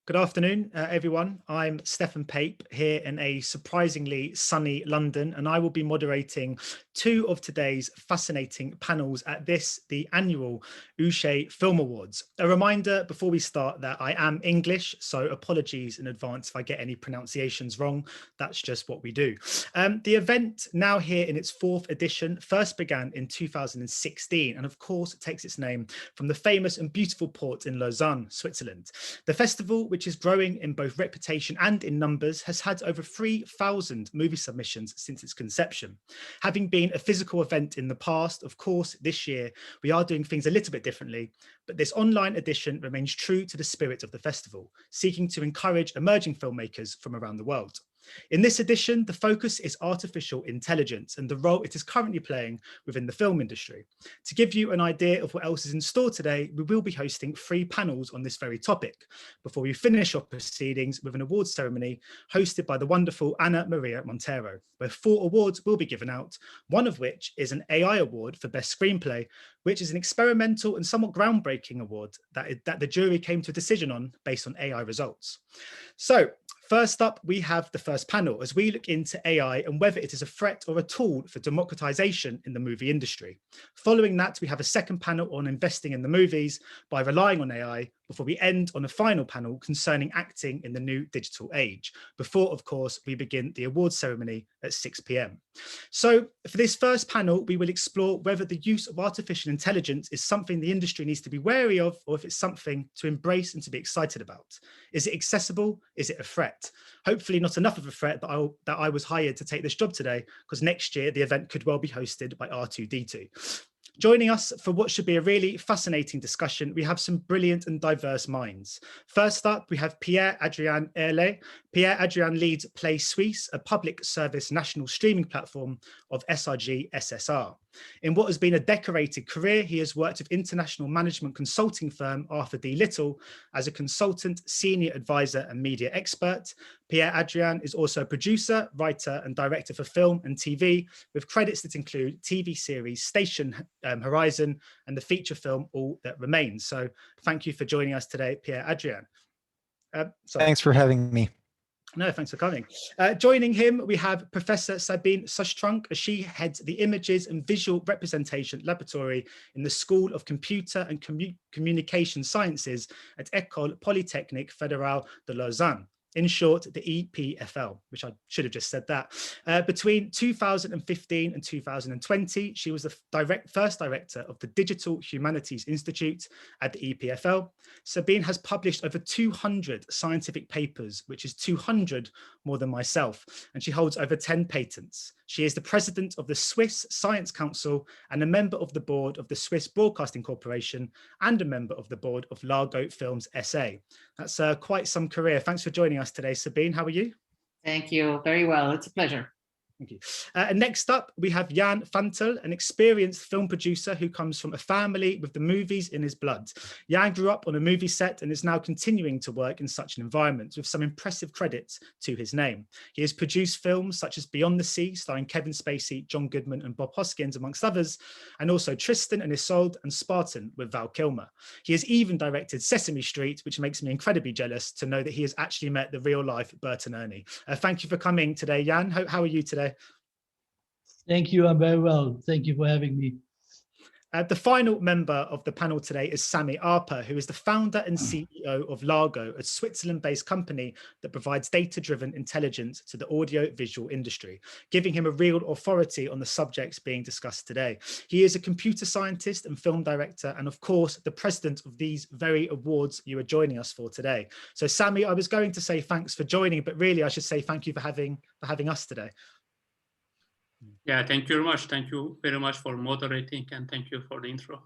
Good afternoon, everyone. I'm Stefan Pape here in a surprisingly sunny London, and I will be moderating two of today's fascinating panels at the annual Ouchy Film Awards. A reminder before we start that I am English, so apologies in advance if I get any pronunciations wrong. That's just what we do. The event, now here in its fourth edition, first began in 2016, and of course, it takes its name from the famous and beautiful port in Lausanne, Switzerland. The festival, which is growing in both reputation and in numbers, has had over 3,000 movie submissions since its conception. Having been a physical event in the past, of course, this year we are doing things a little bit differently, but this online edition remains true to the spirit of the festival, seeking to encourage emerging filmmakers from around the world. In this edition, the focus is artificial intelligence and the role it is currently playing within the film industry. To give you an idea of what else is in store today, we will be hosting 3 panels on this very topic, before we finish our proceedings with an awards ceremony hosted by the wonderful Ana Maria Montero, where 4 awards will be given out, one of which is an AI award for Best Screenplay, which is an experimental and somewhat groundbreaking award that the jury came to a decision on based on AI results. So, first up, we have the first panel as we look into AI and whether it is a threat or a tool for democratization in the movie industry. Following that, we have a second panel on investing in the movies by relying on AI, before we end on a final panel concerning acting in the new digital age, before, of course, we begin the awards ceremony at 6 p.m. So for this first panel, we will explore whether the use of artificial intelligence is something the industry needs to be wary of, or if it's something to embrace and to be excited about. Is it accessible? Is it a threat? Hopefully not enough of a threat that I was hired to take this job today, because next year the event could well be hosted by R2D2. Joining us for what should be a really fascinating discussion, we have some brilliant and diverse minds. First up, we have Pierre-Adrien Erlet. Pierre-Adrien leads Play Suisse, a public service national streaming platform of SRG SSR. In what has been a decorated career, he has worked with international management consulting firm Arthur D. Little as a consultant, senior advisor and media expert. Pierre-Adrien is also a producer, writer and director for film and TV, with credits that include TV series Station Horizon and the feature film All That Remains. So thank you for joining us today, Pierre-Adrien. Thanks for having me. No, thanks for coming. Joining him, we have Professor Sabine Sustrunk, as she heads the Images and Visual Representation Laboratory in the School of Computer and Communication Sciences at École Polytechnique Fédérale de Lausanne. In short, the EPFL, which I should have just said that. Between 2015 and 2020, she was the first director of the Digital Humanities Institute at the EPFL. Sabine has published over 200 scientific papers, which is 200 more than myself, and she holds over 10 patents. She is the president of the Swiss Science Council and a member of the board of the Swiss Broadcasting Corporation and a member of the board of Largo Films SA. That's quite some career. Thanks for joining us today, Sabine. How are you? Thank you. Very well. It's a pleasure. Thank you. And next up, we have Jan Fantel, an experienced film producer who comes from a family with the movies in his blood. Jan grew up on a movie set and is now continuing to work in such an environment with some impressive credits to his name. He has produced films such as Beyond the Sea, starring Kevin Spacey, John Goodman and Bob Hoskins, amongst others, and also Tristan and Isolde and Spartan with Val Kilmer. He has even directed Sesame Street, which makes me incredibly jealous to know that he has actually met the real-life Bert and Ernie. Thank you for coming today, Jan. How are you today? Thank you. I'm very well. Thank you for having me. The final member of the panel today is Sami Arpa, who is the founder and CEO of Largo, a Switzerland-based company that provides data-driven intelligence to the audio-visual industry, giving him a real authority on the subjects being discussed today. He is a computer scientist and film director, and of course, the president of these very awards you are joining us for today. So Sami, I was going to say thanks for joining, but really I should say thank you for having us today. Yeah, thank you very much. Thank you very much for moderating, and thank you for the intro.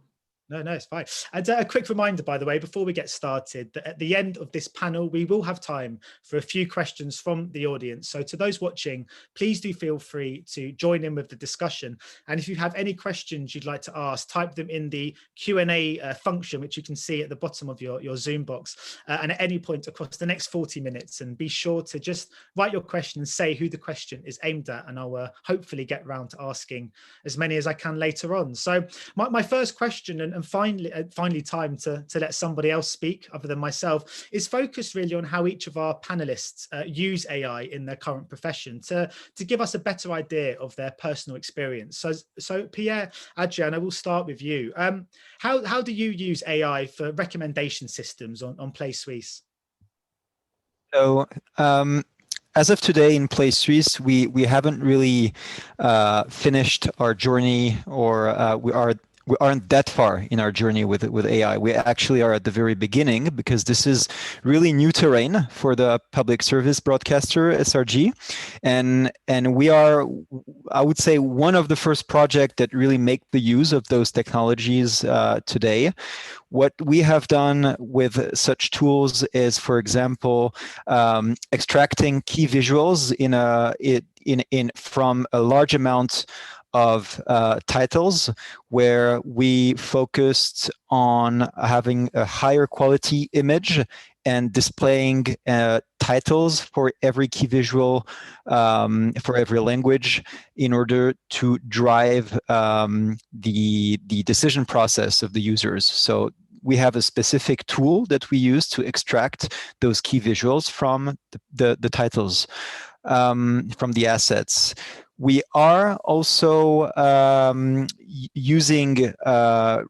No, it's fine. And a quick reminder, by the way, before we get started, that at the end of this panel, we will have time for a few questions from the audience. So to those watching, please do feel free to join in with the discussion. And if you have any questions you'd like to ask, type them in the Q&A function, which you can see at the bottom of your Zoom box, and at any point across the next 40 minutes. And be sure to just write your question and say who the question is aimed at, and I'll hopefully get round to asking as many as I can later on. So my first question, and and finally time to let somebody else speak other than myself, is focused really on how each of our panelists use AI in their current profession to give us a better idea of their personal experience. So Pierre, Adrian, I will start with you. How do you use AI for recommendation systems on Play Suisse? So as of today in Play Suisse, we haven't really finished our journey, or we aren't that far in our journey with AI. We actually are at the very beginning, because this is really new terrain for the public service broadcaster SRG, and we are, I would say, one of the first projects that really make the use of those technologies today. What we have done with such tools is, for example, extracting key visuals from a large amount of titles, where we focused on having a higher quality image and displaying titles for every key visual, for every language, in order to drive the decision process of the users. So we have a specific tool that we use to extract those key visuals from the titles, from the assets. We are also using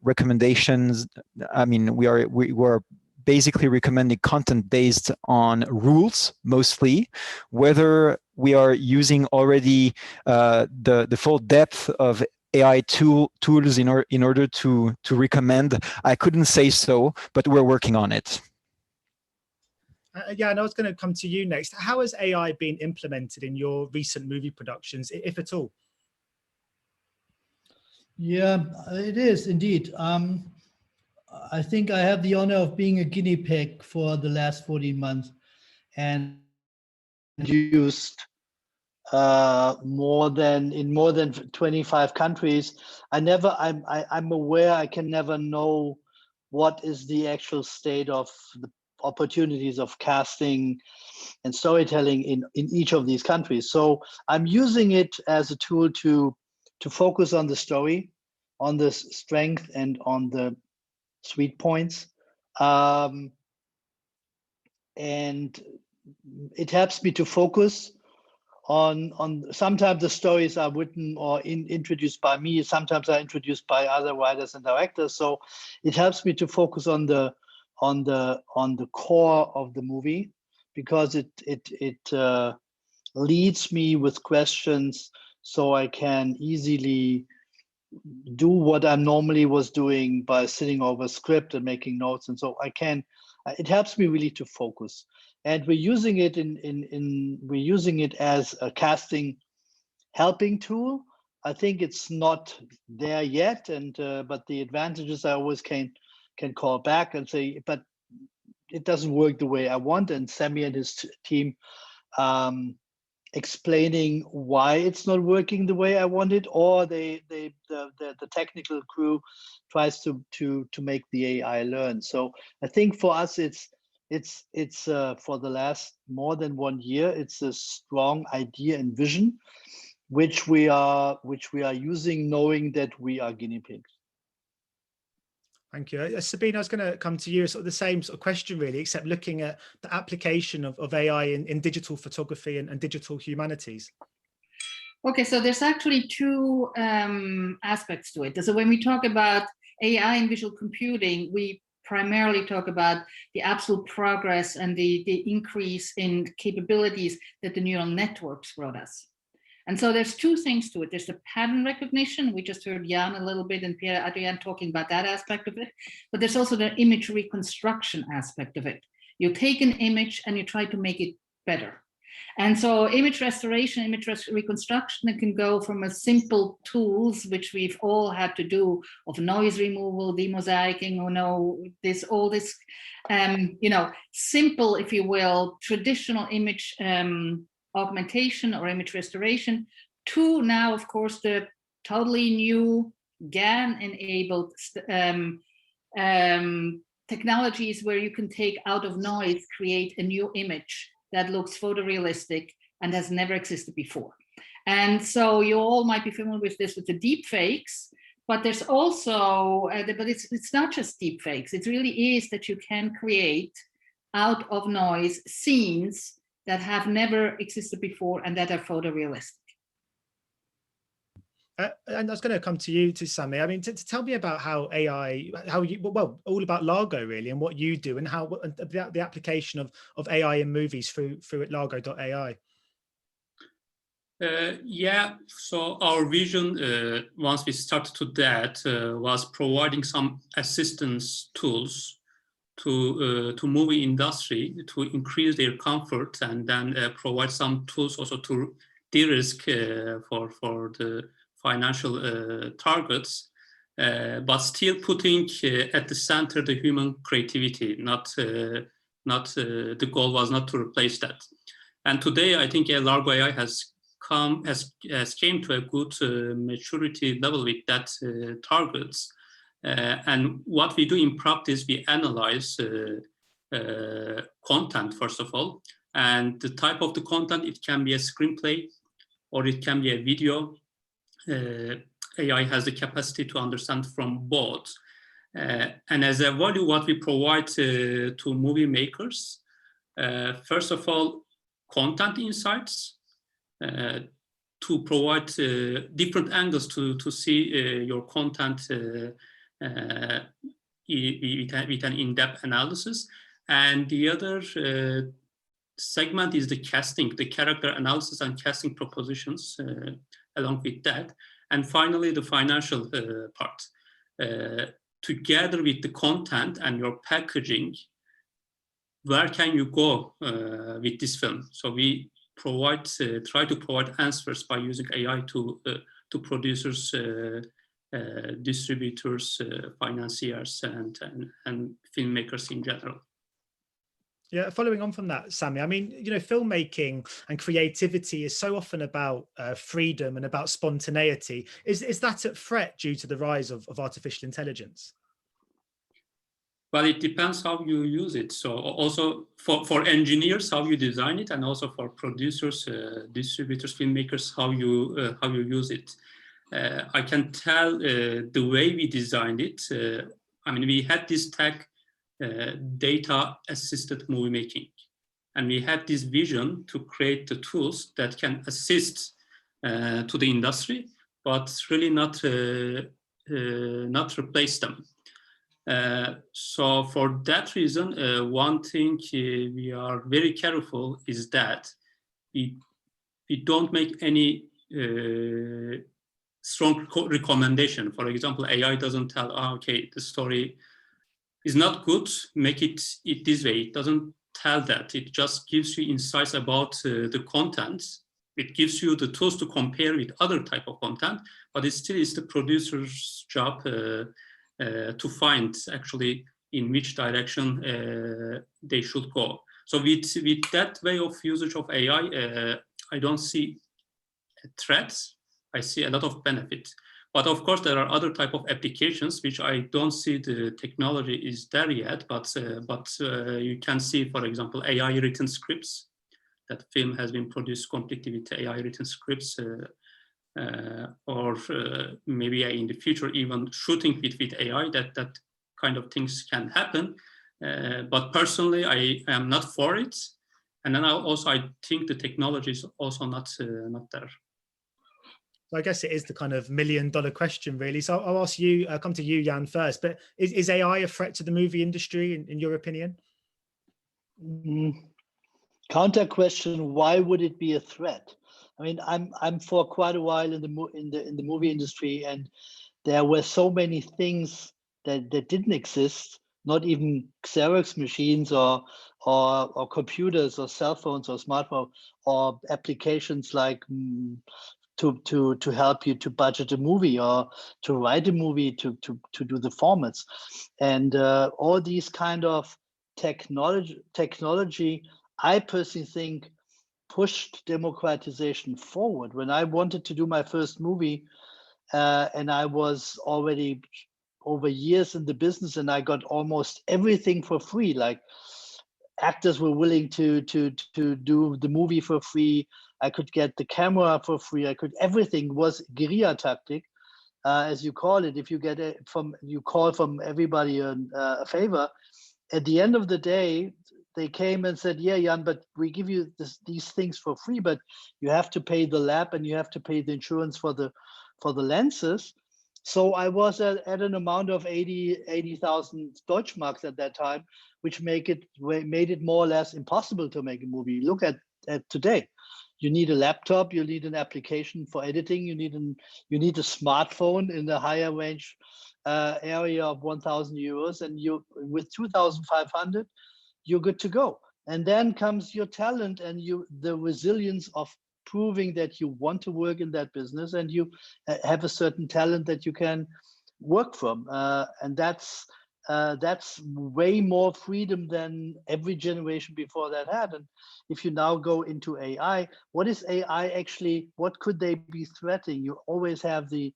recommendations. I mean, we are basically recommending content based on rules mostly. Whether we are using already the full depth of AI tools in order to recommend, I couldn't say so, but we're working on it. Yeah, and I was going to come to you next. How has AI been implemented in your recent movie productions, if at all? Yeah, it is indeed. I think I have the honor of being a guinea pig for the last 14 months, and used more than 25 countries. I'm aware I can never know what is the actual state of the opportunities of casting and storytelling in each of these countries. So I'm using it as a tool to focus on the story, on the strength, and on the sweet points. And it helps me to focus on sometimes the stories are written or introduced by me, sometimes are introduced by other writers and directors. So it helps me to focus on the core of the movie, because it leads me with questions, so I can easily do what I normally was doing by sitting over a script and making notes. And so it helps me really to focus. And we're using it we're using it as a casting helping tool. I think it's not there yet, but the advantages I always can call back and say, but it doesn't work the way I want. And Sammy and his team explaining why it's not working the way I want it, or the technical crew tries to make the AI learn. So I think for us, it's for the last more than 1 year, it's a strong idea and vision, which we are using, knowing that we are guinea pigs. Thank you. Sabine, I was going to come to you, sort of the same sort of question, really, except looking at the application of AI in digital photography and digital humanities. Okay, so there's actually two aspects to it. So when we talk about AI and visual computing, we primarily talk about the absolute progress and the increase in capabilities that the neural networks brought us. And so there's two things to it. There's the pattern recognition. We just heard Jan a little bit and Pierre Adrian talking about that aspect of it. But there's also the image reconstruction aspect of it. You take an image and you try to make it better. And so image restoration, image reconstruction, it can go from a simple tools, which we've all had to do, of noise removal, demosaicing, all this, simple, if you will, traditional image augmentation or image restoration, to now, of course, the totally new GAN-enabled technologies where you can take out of noise, create a new image that looks photorealistic and has never existed before. And so you all might be familiar with this with the deep fakes, But there's also, but it's not just deep fakes. It really is that you can create out of noise scenes that have never existed before and that are photorealistic. And I was going to come to you, to Sami. I mean, to tell me about how AI, how you, well, all about Largo really, and what you do, and how the application of AI in movies through at Largo.ai. Yeah, so our vision, once we started to that, was providing some assistance tools to movie industry to increase their comfort, and then provide some tools also to de-risk for the financial targets, but still putting at the center the human creativity. The goal was not to replace that. And today, I think Largo AI has came to a good maturity level with that targets. And what we do in practice, we analyze content, first of all, and the type of the content. It can be a screenplay or it can be a video. AI has the capacity to understand from both. And as a value, what we provide to movie makers, first of all, content insights, to provide different angles to see your content with an in-depth analysis. And the other segment is the casting, the character analysis and casting propositions along with that. And finally, the financial part. Together with the content and your packaging, where can you go with this film? So we try to provide answers by using AI to producers, distributors, financiers, and filmmakers in general. Yeah, following on from that, Sami, I mean, you know, filmmaking and creativity is so often about freedom and about spontaneity. Is that at threat due to the rise of artificial intelligence? Well, it depends how you use it. So also for engineers, how you design it, and also for producers, distributors, filmmakers, how you use it. I can tell the way we designed it. I mean, we had this tag, data-assisted movie making, and we had this vision to create the tools that can assist to the industry, but really not replace them. So for that reason, one thing we are very careful is that we don't make any strong recommendation. For example, AI doesn't tell, okay, the story is not good, make it this way. It doesn't tell that. It just gives you insights about the content. It gives you the tools to compare with other type of content, but it still is the producer's job to find actually in which direction they should go. So with that way of usage of AI, I don't see threats. I see a lot of benefit. But of course, there are other type of applications which I don't see the technology is there yet. But you can see, for example, AI written scripts. That film has been produced completely with AI written scripts. Or maybe in the future even shooting with AI, that kind of things can happen. But personally, I am not for it. And then I think the technology is also not there. So I guess it is the kind of $1 million question, really. So I'll ask you, come to you, Jan, first. But is AI a threat to the movie industry, in your opinion? Counter question: why would it be a threat? I mean, I'm for quite a while in the movie industry, and there were so many things that didn't exist. Not even Xerox machines or computers or cell phones or smartphones or applications like to help you to budget a movie or to write a movie, to do the formats, and all these kind of technology, I personally think, pushed democratization forward. When I wanted to do my first movie, and I was already over years in the business, and I got almost everything for free. Like, actors were willing to do the movie for free. I could get the camera for free. Everything was guerrilla tactic. as you call it, if you get you call from everybody a favor, at the end of the day, they came and said, yeah, Jan, but we give you these things for free, but you have to pay the lab and you have to pay the insurance for the lenses. So I was at an amount of 80,000 Deutschmarks at that time, which made it more or less impossible to make a movie. Look at today. You need a laptop, you need an application for editing, you need a smartphone in the higher range area of 1,000 euros, and you with 2,500, you're good to go. And then comes your talent and the resilience of proving that you want to work in that business and you have a certain talent that you can work from, and that's way more freedom than every generation before that had. And if you now go into AI, what is AI actually? What could they be threatening? You always have the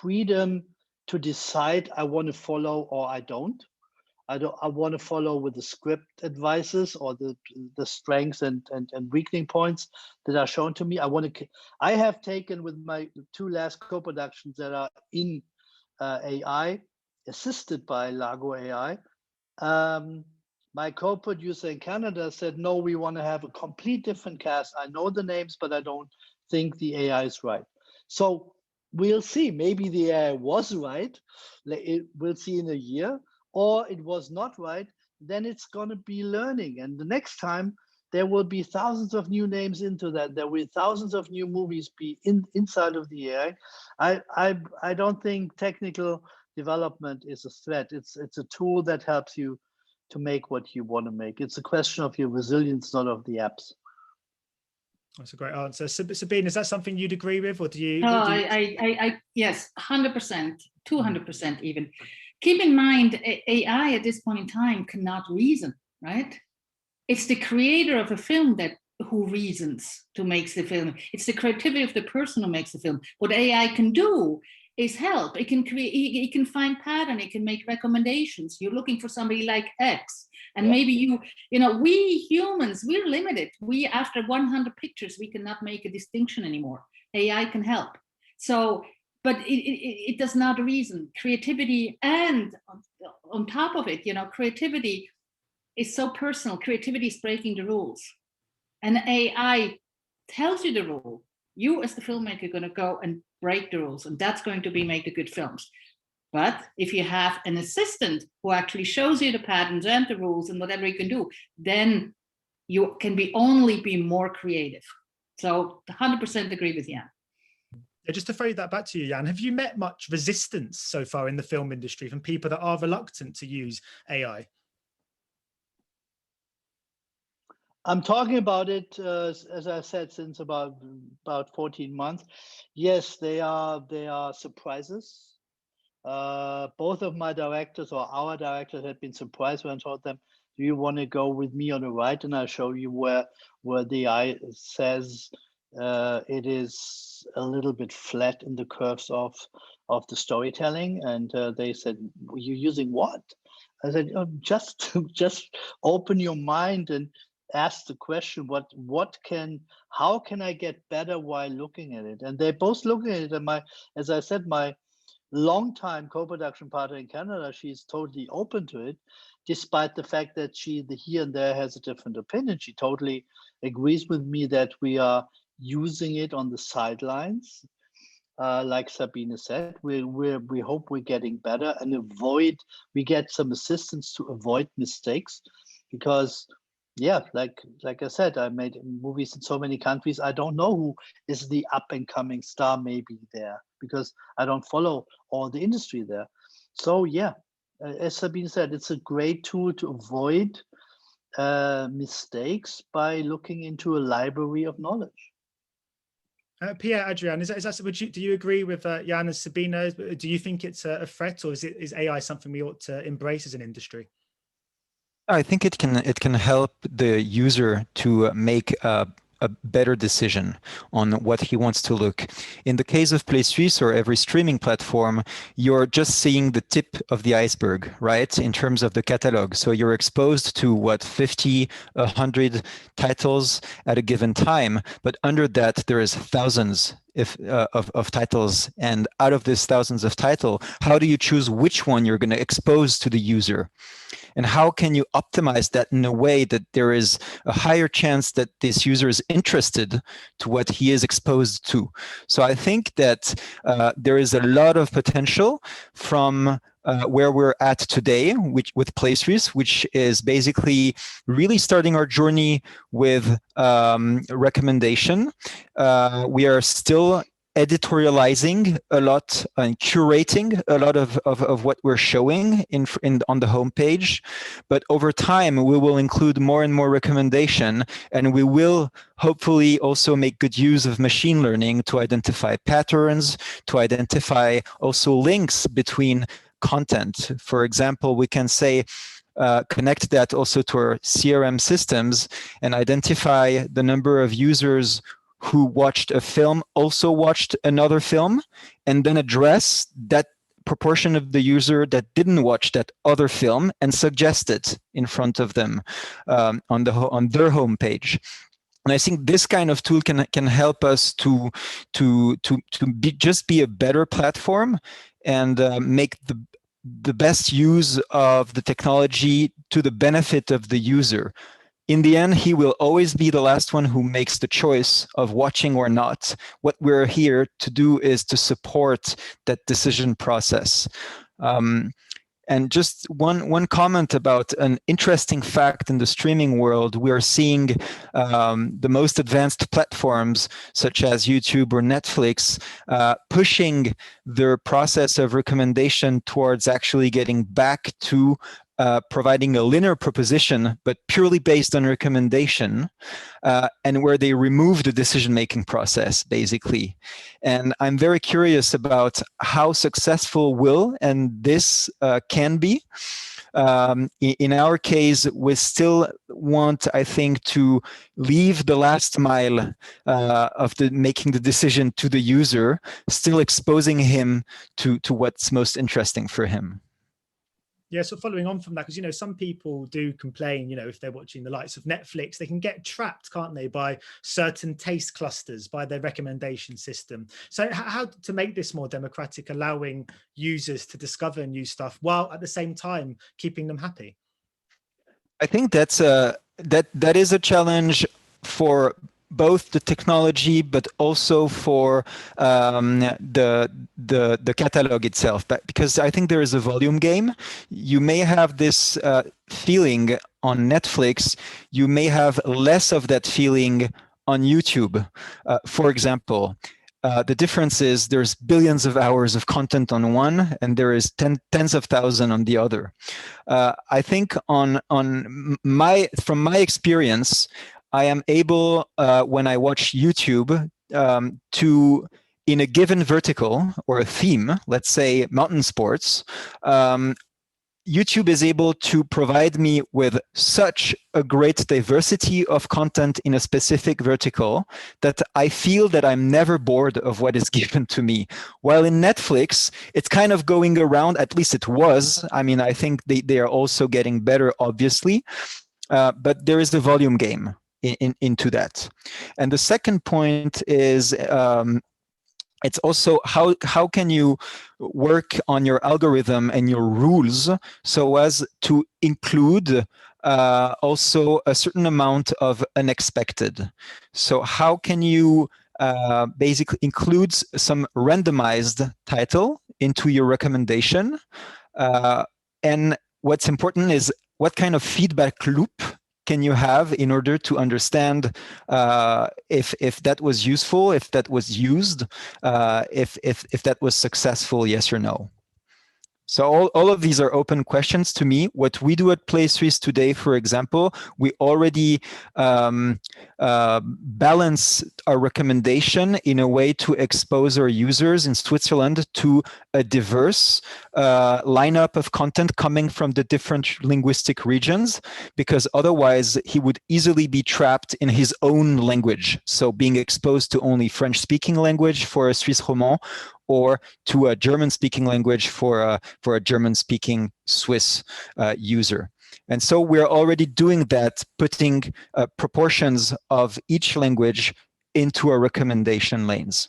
freedom to decide, I want to follow or I don't. I want to follow with the script advices or the strengths and weakening points that are shown to me. I have taken with my 2 last co-productions that are in AI, assisted by Lago AI. My co-producer in Canada said, no, we want to have a complete different cast. I know the names, but I don't think the AI is right. So we'll see. Maybe the AI was right. We'll see in a year. Or it was not right, then it's going to be learning. And the next time, there will be thousands of new names into that. There will be thousands of new movies be inside of the AI. I don't think technical development is a threat. It's a tool that helps you to make what you want to make. It's a question of your resilience, not of the apps. That's a great answer. Sabine, is that something you'd agree with, or do you? No, I yes, 100%, 200% even. Keep in mind, AI at this point in time cannot reason, right? It's the creator of a film who reasons to make the film. It's the creativity of the person who makes the film. What AI can do is help. It can create. It can find pattern. It can make recommendations. You're looking for somebody like X, and maybe we humans, we're limited. We, after 100 pictures, we cannot make a distinction anymore. AI can help. So. But it does not reason. Creativity, and on top of it, creativity is so personal. Creativity is breaking the rules. And AI tells you the rule. You as the filmmaker are going to go and break the rules, and that's going to make the good films. But if you have an assistant who actually shows you the patterns and the rules and whatever you can do, then you can only be more creative. So 100% agree with Jan. Just to throw that back to you, Jan, have you met much resistance so far in the film industry from people that are reluctant to use AI? I'm talking about it, as I said, since about 14 months. Yes, they are surprises. Both of my directors, or our directors, had been surprised when I told them, do you want to go with me on the right? And I'll show you where the AI says it is a little bit flat in the curves of the storytelling. And they said, you're using what? I said, just open your mind and ask the question, how can I get better while looking at it? And they're both looking at it. And as I said, my longtime co-production partner in Canada, she's totally open to it, despite the fact that she here and there has a different opinion. She totally agrees with me that we are using it on the sidelines, like Sabine said. We hope we're getting better and we get some assistance to avoid mistakes, because like I said, I made movies in so many countries. I don't know who is the up and coming star maybe there, because I don't follow all the industry there. So as Sabine said, it's a great tool to avoid mistakes by looking into a library of knowledge. Pierre, Adrian, do you agree with Jan and Sabine? Do you think it's a threat, or is AI something we ought to embrace as an industry? I think it can help the user to make a better decision on what he wants to look. In the case of Play Suisse or every streaming platform, you're just seeing the tip of the iceberg, right? In terms of the catalog. So you're exposed to 50, 100 titles at a given time, but under that there is thousands of titles, and out of these thousands of titles, how do you choose which one you're going to expose to the user? And how can you optimize that in a way that there is a higher chance that this user is interested to what he is exposed to? So I think that there is a lot of potential from where we're at today, with PlaySwiss, which is basically really starting our journey with recommendation. We are still editorializing a lot and curating a lot of what we're showing on the homepage. But over time, we will include more and more recommendation, and we will hopefully also make good use of machine learning to identify patterns, to identify also links between content. For example, we can say, connect that also to our CRM systems and identify the number of users who watched a film also watched another film, and then address that proportion of the user that didn't watch that other film and suggest it in front of them on their homepage. And I think this kind of tool can help us to be a better platform and make the best use of the technology to the benefit of the user. In the end, he will always be the last one who makes the choice of watching or not. What we're here to do is to support that decision process. And just one comment about an interesting fact in the streaming world. We are seeing the most advanced platforms, such as YouTube or Netflix, pushing their process of recommendation towards actually getting back to providing a linear proposition, but purely based on recommendation, and where they remove the decision-making process, basically. And I'm very curious about how successful this can be. In our case, we still want, I think, to leave the last mile of making the decision to the user, still exposing him to what's most interesting for him. Yeah, so following on from that, because, some people do complain, if they're watching the likes of Netflix, they can get trapped, can't they, by certain taste clusters, by their recommendation system. So how to make this more democratic, allowing users to discover new stuff while at the same time keeping them happy? I think that is a challenge for both the technology, but also for the catalog itself. But because I think there is a volume game, you may have this feeling on Netflix. You may have less of that feeling on YouTube, for example. The difference is there's billions of hours of content on one, and there is tens of thousands on the other. I think from my experience, I am able, when I watch YouTube, to, in a given vertical or a theme, let's say mountain sports, YouTube is able to provide me with such a great diversity of content in a specific vertical that I feel that I'm never bored of what is given to me. While in Netflix, it's kind of going around, at least it was. I mean, I think they are also getting better, obviously, but there is a volume game into that. And the second point is it's also how can you work on your algorithm and your rules so as to include also a certain amount of unexpected. So how can you basically include some randomized title into your recommendation? And what's important is what kind of feedback loop can you have in order to understand if that was useful, if that was used, if that was successful, yes or no? So all of these are open questions to me. What we do at PlaySwiss today, for example, we already balance our recommendation in a way to expose our users in Switzerland to a diverse lineup of content coming from the different linguistic regions, because otherwise he would easily be trapped in his own language. So being exposed to only French-speaking language for a Swiss Romand, or to a German-speaking language for a German-speaking Swiss user. And so we're already doing that, putting proportions of each language into our recommendation lanes.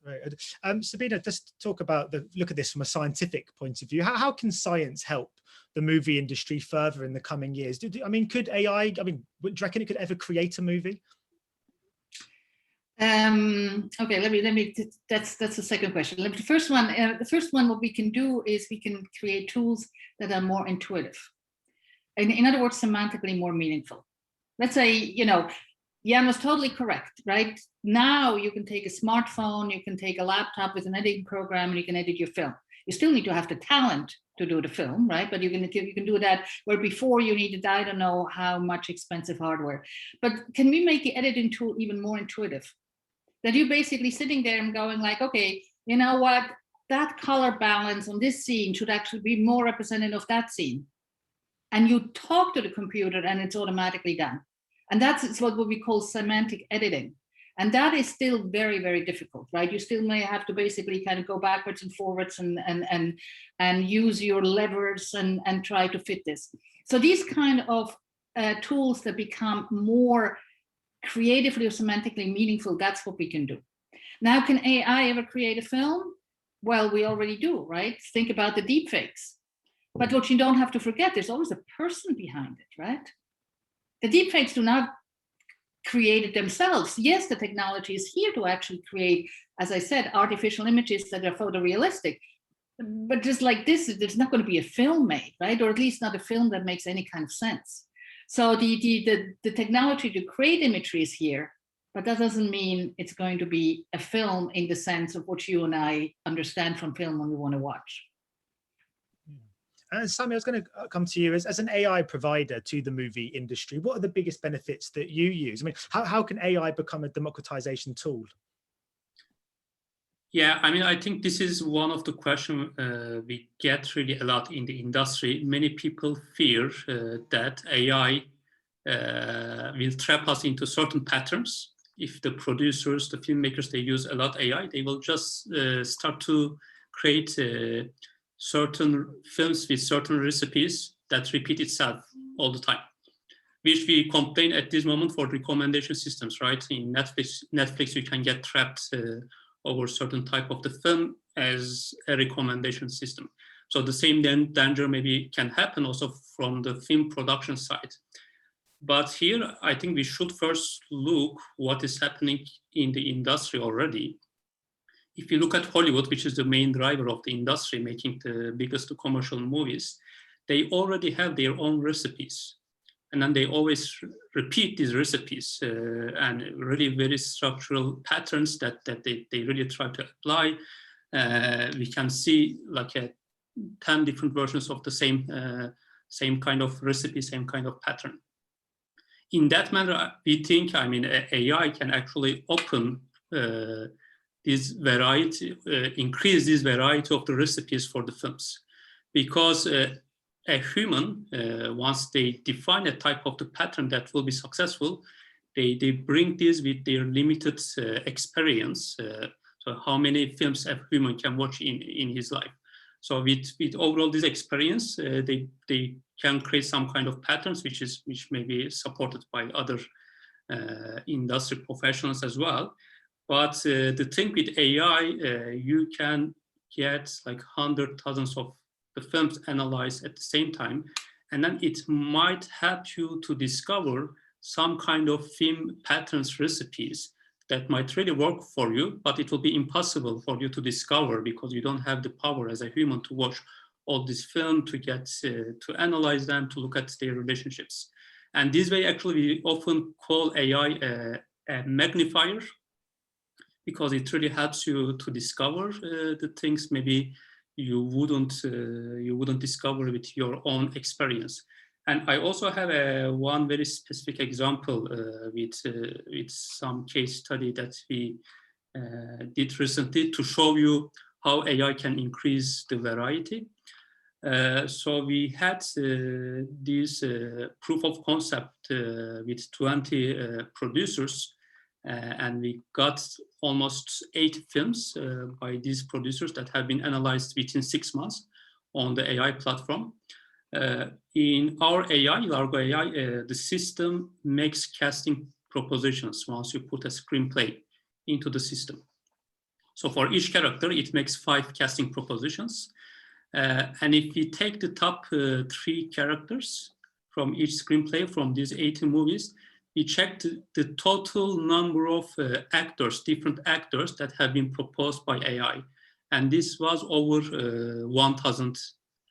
Right. Sabina, just talk about look at this from a scientific point of view. How can science help the movie industry further in the coming years? I mean, could AI, do you reckon it could ever create a movie? Okay, let me. That's the second question. The first one, what we can do is we can create tools that are more intuitive, and in other words, semantically more meaningful. Let's say, Jan was totally correct, right? Now you can take a smartphone, you can take a laptop with an editing program, and you can edit your film. You still need to have the talent to do the film, right? But you can do that where before you needed, I don't know how much expensive hardware. But can we make the editing tool even more intuitive? That you're basically sitting there and going like, okay, you know what? That color balance on this scene should actually be more representative of that scene. And you talk to the computer and it's automatically done. And that's what we call semantic editing. And that is still very, very difficult, right? You still may have to basically kind of go backwards and forwards and use your levers and try to fit this. So these kind of tools that become more creatively or semantically meaningful, that's what we can do. Now, can AI ever create a film? Well, we already do, right? Think about the deepfakes. But what you don't have to forget, there's always a person behind it, right? The deepfakes do not create it themselves. Yes, the technology is here to actually create, as I said, artificial images that are photorealistic. But just like this, there's not going to be a film made, right? Or at least not a film that makes any kind of sense. So the technology to create imagery is here, but that doesn't mean it's going to be a film in the sense of what you and I understand from film when we want to watch. And Sami, I was going to come to you as an AI provider to the movie industry. What are the biggest benefits that you use? I mean, how can AI become a democratization tool? Yeah, I mean, I think this is one of the questions we get really a lot in the industry. Many people fear that AI will trap us into certain patterns. If the producers, the filmmakers, they use a lot AI, they will just start to create certain films with certain recipes that repeat itself all the time, which we complain at this moment for recommendation systems, right? In Netflix you can get trapped over certain type of the film as a recommendation system. So the same danger maybe can happen also from the film production side. But here, I think we should first look what is happening in the industry already. If you look at Hollywood, which is the main driver of the industry, making the biggest commercial movies, they already have their own recipes. And then they always repeat these recipes and really very structural patterns that they really try to apply. We can see like 10 different versions of the same kind of recipe, same kind of pattern. In that manner, we think, I mean, AI can actually open this variety, increase this variety of the recipes for the films. Because a human, once they define a type of the pattern that will be successful, they bring this with their limited experience. So how many films a human can watch in his life. So with overall this experience, they can create some kind of patterns which may be supported by other industry professionals as well. But the thing with AI, you can get like 100,000 of the films analyzed at the same time, and then it might help you to discover some kind of film patterns recipes that might really work for you, but it will be impossible for you to discover because you don't have the power as a human to watch all this film, to get to analyze them, to look at their relationships. And this way, actually, we often call AI a magnifier, because it really helps you to discover the things maybe you wouldn't discover with your own experience. And I also have one very specific example with some case study that we did recently to show you how AI can increase the variety. So we had this proof of concept with 20 producers, and we got almost 8 films by these producers that have been analyzed within 6 months on the AI platform. In our AI, Largo AI, the system makes casting propositions once you put a screenplay into the system. So for each character, it makes 5 casting propositions. And if we take the top 3 characters from each screenplay from these 80 movies, we checked the total number of actors, different actors that have been proposed by AI. And this was over 1,000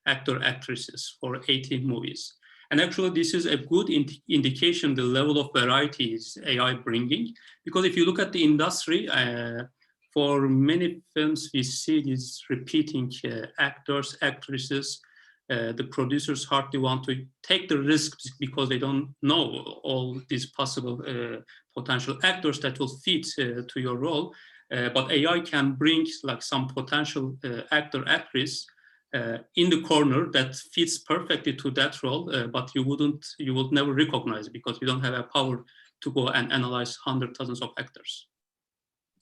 actresses for 18 movies. And actually, this is a good indication the level of variety is AI bringing. Because if you look at the industry, for many films, we see these repeating actors, actresses. The producers hardly want to take the risks because they don't know all these possible potential actors that will fit to your role. But AI can bring like some potential actor, actress in the corner that fits perfectly to that role, but you would never recognize it because you don't have a power to go and analyze hundreds, thousands of actors.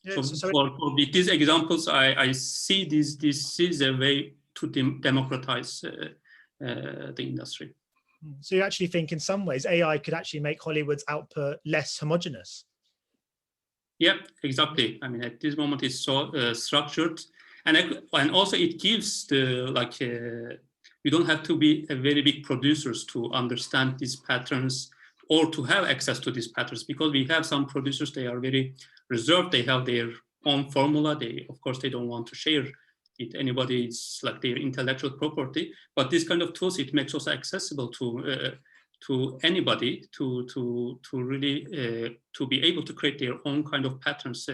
Yeah, so for these examples, I see this is a way to democratize the industry. So you actually think in some ways AI could actually make Hollywood's output less homogeneous? Yeah, exactly. I mean, at this moment it's so structured, and also it gives the you don't have to be a very big producers to understand these patterns or to have access to these patterns, because we have some producers, they are very reserved, they have their own formula, of course they don't want to share it anybody, it's like their intellectual property, but this kind of tools, it makes also accessible to anybody to really to be able to create their own kind of patterns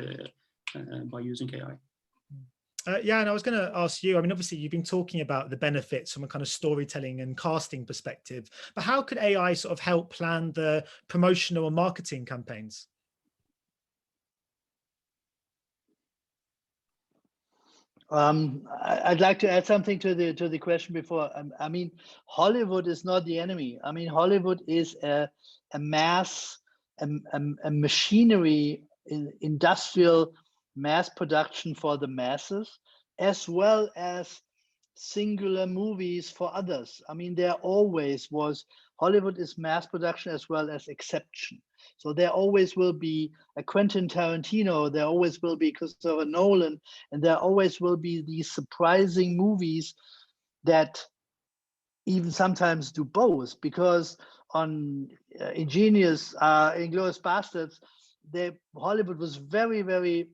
by using AI. Yeah, and I was going to ask you, I mean, obviously you've been talking about the benefits from a kind of storytelling and casting perspective, but how could AI sort of help plan the promotional and marketing campaigns? I'd like to add something to the question before. I mean, Hollywood is not the enemy. I mean, Hollywood is a mass, a machinery, industrial mass production for the masses, as well as singular movies for others. I mean, there always was, Hollywood is mass production as well as exception. So there always will be a Quentin Tarantino, there always will be Christopher Nolan, and there always will be these surprising movies that even sometimes do both, because on Ingenious, Inglourious Bastards, Hollywood was very, very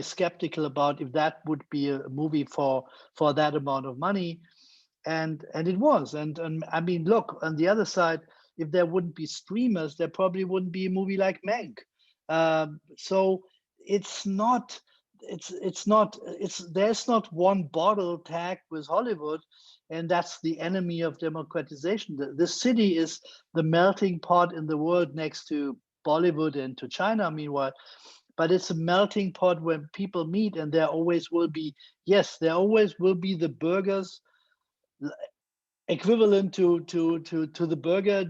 skeptical about if that would be a movie for that amount of money, and it was. And I mean, look, on the other side, if there wouldn't be streamers, there probably wouldn't be a movie like Mank. So there's not one bottle tag with Hollywood, and that's the enemy of democratization. The city is the melting pot in the world next to Bollywood and to China, meanwhile. But it's a melting pot when people meet, and there always will be, yes, there always will be the burgers equivalent to the burger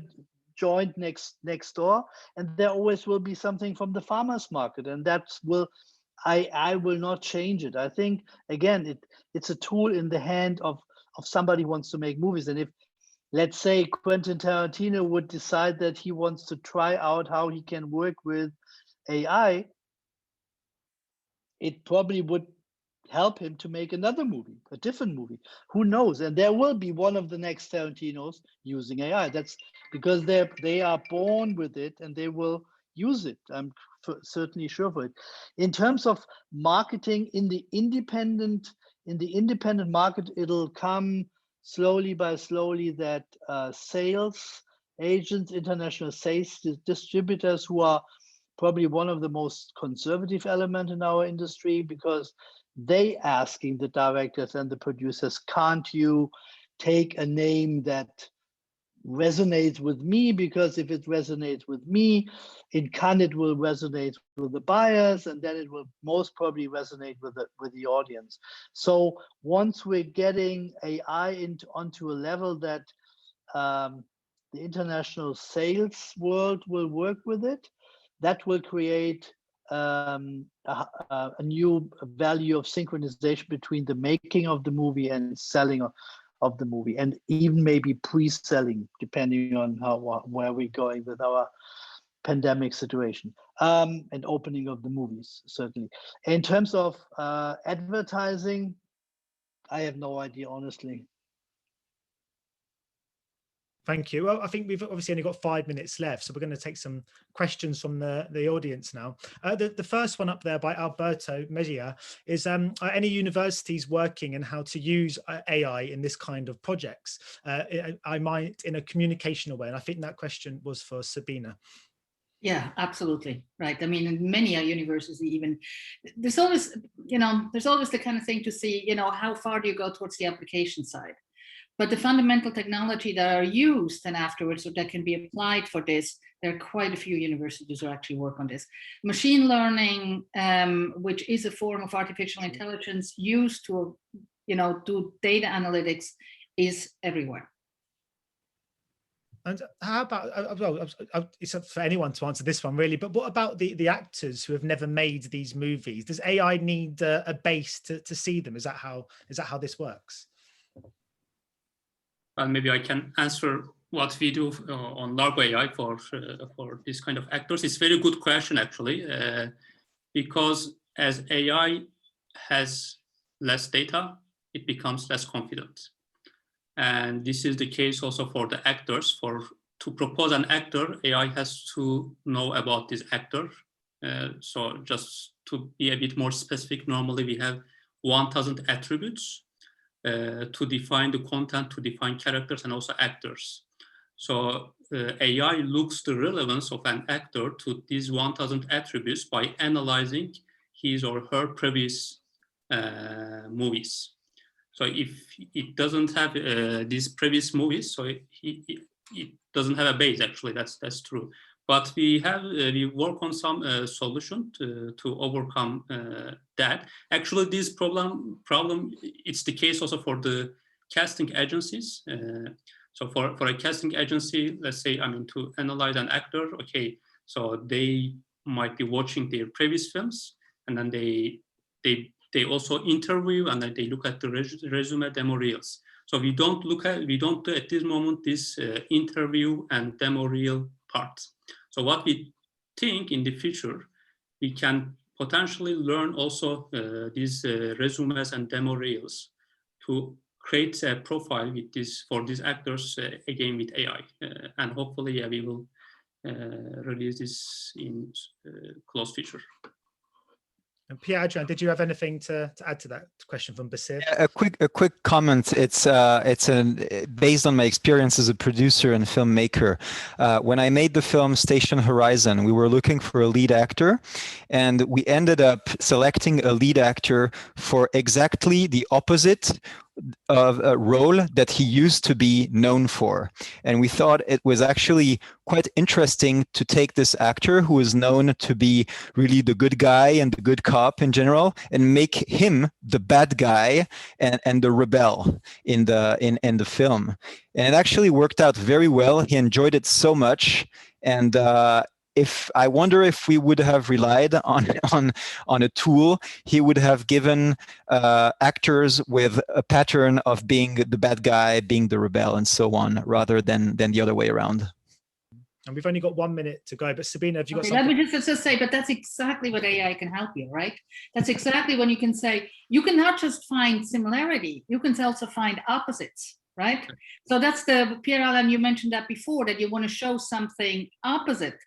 joint next door, and there always will be something from the farmers market, and I will not change it. I think again it's a tool in the hand of somebody who wants to make movies. And if, let's say, Quentin Tarantino would decide that he wants to try out how he can work with AI, it probably would help him to make another movie, a different movie. Who knows? And there will be one of the next Tarantinos using AI. That's because they are born with it and they will use it. I'm certainly sure for it. In terms of marketing in the independent market, it'll come slowly by slowly that sales agents, international sales distributors, who are probably one of the most conservative element in our industry, because they asking the directors and the producers, can't you take a name that resonates with me? Because if it resonates with me, in Cannes it will resonate with the buyers, and then it will most probably resonate with the audience. So once we're getting AI onto a level that the international sales world will work with it, that will create a new value of synchronization between the making of the movie and selling of the movie, and even maybe pre-selling, depending on where we're going with our pandemic situation, and opening of the movies, certainly. In terms of advertising, I have no idea, honestly. Thank you. Well, I think we've obviously only got 5 minutes left, so we're going to take some questions from the audience now. The first one up there by Alberto Mejia is, are any universities working in how to use AI in this kind of projects? I might in a communicational way, and I think that question was for Sabina. Yeah, absolutely. Right. I mean, in many universities, even there's always, there's always the kind of thing to see, how far do you go towards the application side? But the fundamental technology that are used and afterwards, or that can be applied for this, there are quite a few universities who actually work on this. Machine learning, which is a form of artificial intelligence used to, do data analytics, is everywhere. And how about, well, it's up for anyone to answer this one really, but what about the actors who have never made these movies? Does AI need a base to see them? Is that how this works? Well, maybe I can answer what we do on Largo AI for this kind of actors. It's a very good question, actually, because as AI has less data, it becomes less confident. And this is the case also for the actors. To propose an actor, AI has to know about this actor. So just to be a bit more specific, normally we have 1,000 attributes to define the content, to define characters and also actors. So AI looks the relevance of an actor to these 1,000 attributes by analyzing his or her previous movies. So if it doesn't have these previous movies, so it doesn't have a base, actually, that's true. But we work on some solution to overcome that. Actually, this problem, it's the case also for the casting agencies. So for a casting agency, let's say, to analyze an actor, okay, so they might be watching their previous films, and then they also interview, and then they look at the resume demo reels. So we don't do at this moment this interview and demo reel part. So what we think in the future, we can potentially learn also these resumes and demo reels to create a profile with for these actors, again with AI. And hopefully, yeah, we will release this in close future. And Pierre-Adrien, did you have anything to add to that question from Basir? Yeah, a quick comment. It's based on my experience as a producer and filmmaker. When I made the film Station Horizon, we were looking for a lead actor, and we ended up selecting a lead actor for exactly the opposite of a role that he used to be known for. And we thought it was actually quite interesting to take this actor who is known to be really the good guy and the good cop in general, and make him the bad guy and the rebel in the film. And it actually worked out very well. He enjoyed it so much. And I wonder if we would have relied on a tool, he would have given actors with a pattern of being the bad guy, being the rebel, and so on, rather than the other way around. And we've only got 1 minute to go, but Sabina, have you got something? Let me just say, but that's exactly what AI can help you, right? That's exactly when you can say, you can not just find similarity, you can also find opposites, right? So that's Pierre-Alain, you mentioned that before, that you want to show something opposite.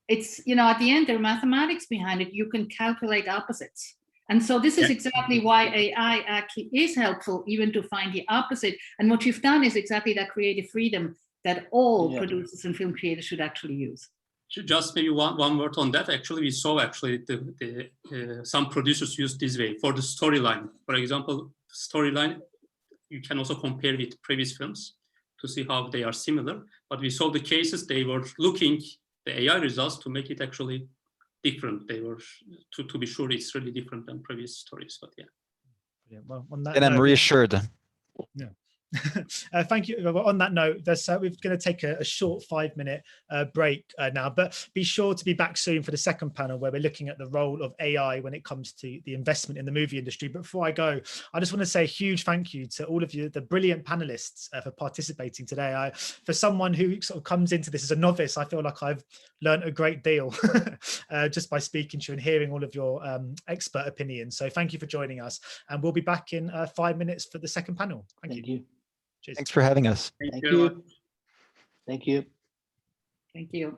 It's, at the end, there are mathematics behind it. You can calculate opposites. And so this is exactly why AI actually is helpful, even to find the opposite. And what you've done is exactly that creative freedom that all producers and film creators should actually use. Just maybe one word on that. Actually, we saw some producers use this way for the storyline. For example, storyline, you can also compare with previous films to see how they are similar. But we saw the cases, they were looking the AI results to make it actually different. They were to be sure it's really different than previous stories. But yeah. Yeah, well, on that and I'm reassured. Yeah. Thank you. Well, on that note, we're going to take a short 5-minute break now, but be sure to be back soon for the second panel where we're looking at the role of AI when it comes to the investment in the movie industry. But before I go, I just want to say a huge thank you to all of you, the brilliant panelists, for participating today. For someone who sort of comes into this as a novice, I feel like I've learned a great deal just by speaking to you and hearing all of your expert opinions. So thank you for joining us, and we'll be back in 5 minutes for the second panel. Thank you. Cheers. Thanks for having us. Thank you. Thank you. Thank you.